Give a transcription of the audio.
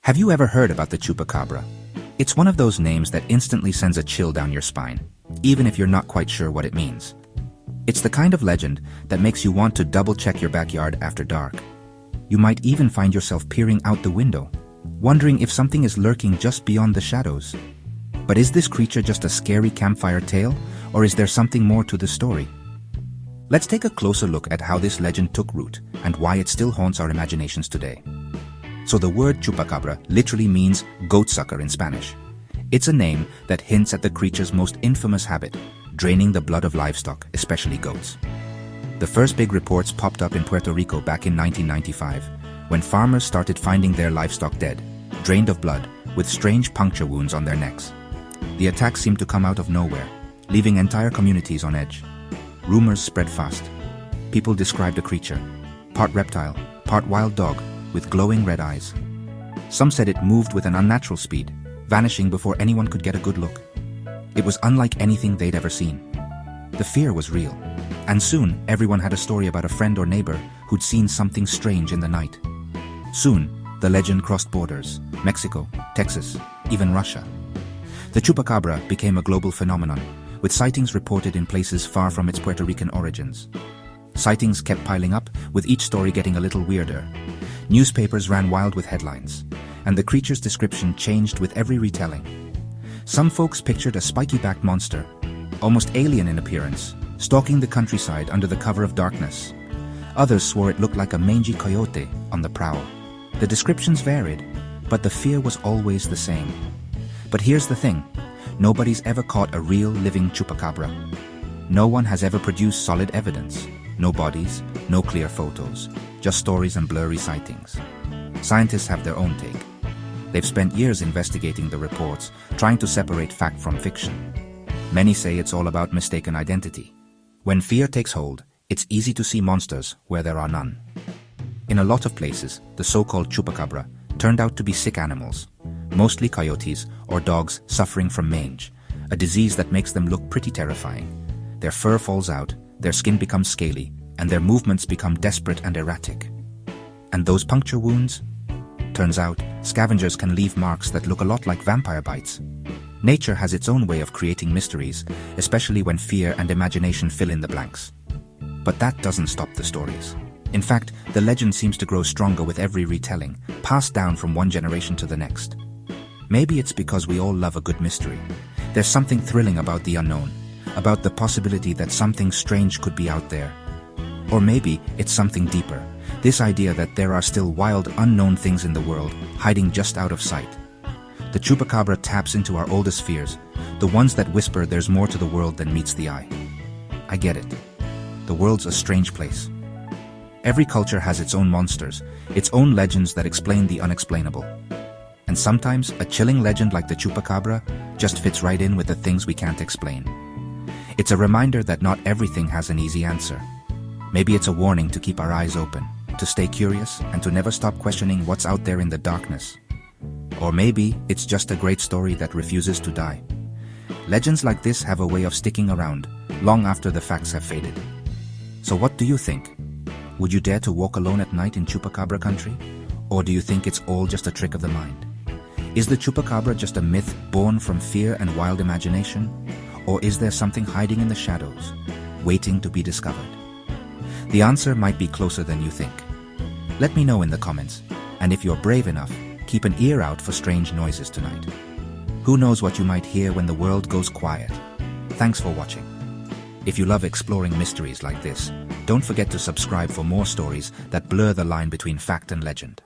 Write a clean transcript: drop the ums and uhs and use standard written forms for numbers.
Have you ever heard about the Chupacabra? It's one of those names that instantly sends a chill down your spine, even if you're not quite sure what it means. It's the kind of legend that makes you want to double-check your backyard after dark. You might even find yourself peering out the window, wondering if something is lurking just beyond the shadows. But is this creature just a scary campfire tale, or is there something more to the story? Let's take a closer look at how this legend took root and why it still haunts our imaginations today. So the word Chupacabra literally means goat sucker in Spanish. It's a name that hints at the creature's most infamous habit, draining the blood of livestock, especially goats. The first big reports popped up in Puerto Rico back in 1995, when farmers started finding their livestock dead, drained of blood, with strange puncture wounds on their necks. The attacks seemed to come out of nowhere, leaving entire communities on edge. Rumors spread fast. People described the creature, part reptile, part wild dog, with glowing red eyes. Some said it moved with an unnatural speed, vanishing before anyone could get a good look. It was unlike anything they'd ever seen. The fear was real, and soon everyone had a story about a friend or neighbor who'd seen something strange in the night. Soon, the legend crossed borders: Mexico, Texas, even Russia. The Chupacabra became a global phenomenon, with sightings reported in places far from its Puerto Rican origins. Sightings kept piling up, with each story getting a little weirder. Newspapers ran wild with headlines, and the creature's description changed with every retelling. Some folks pictured a spiky-backed monster, almost alien in appearance, stalking the countryside under the cover of darkness. Others swore it looked like a mangy coyote on the prowl. The descriptions varied, but the fear was always the same. But here's the thing: nobody's ever caught a real living Chupacabra. No one has ever produced solid evidence. No bodies, no clear photos, just stories and blurry sightings. Scientists have their own take. They've spent years investigating the reports, trying to separate fact from fiction. Many say it's all about mistaken identity. When fear takes hold, it's easy to see monsters where there are none. In a lot of places, the so-called Chupacabra turned out to be sick animals, mostly coyotes or dogs suffering from mange, a disease that makes them look pretty terrifying. Their fur falls out, their skin becomes scaly, and their movements become desperate and erratic. And those puncture wounds? Turns out, scavengers can leave marks that look a lot like vampire bites. Nature has its own way of creating mysteries, especially when fear and imagination fill in the blanks. But that doesn't stop the stories. In fact, the legend seems to grow stronger with every retelling, passed down from one generation to the next. Maybe it's because we all love a good mystery. There's something thrilling about the unknown, about the possibility that something strange could be out there. Or maybe it's something deeper, this idea that there are still wild, unknown things in the world, hiding just out of sight. The Chupacabra taps into our oldest fears, the ones that whisper there's more to the world than meets the eye. I get it. The world's a strange place. Every culture has its own monsters, its own legends that explain the unexplainable. And sometimes a chilling legend like the Chupacabra just fits right in with the things we can't explain. It's a reminder that not everything has an easy answer. Maybe it's a warning to keep our eyes open, to stay curious, and to never stop questioning what's out there in the darkness. Or maybe it's just a great story that refuses to die. Legends like this have a way of sticking around, long after the facts have faded. So what do you think? Would you dare to walk alone at night in Chupacabra country? Or do you think it's all just a trick of the mind? Is the Chupacabra just a myth born from fear and wild imagination? Or is there something hiding in the shadows, waiting to be discovered? The answer might be closer than you think. Let me know in the comments, and if you're brave enough, keep an ear out for strange noises tonight. Who knows what you might hear when the world goes quiet? Thanks for watching. If you love exploring mysteries like this, don't forget to subscribe for more stories that blur the line between fact and legend.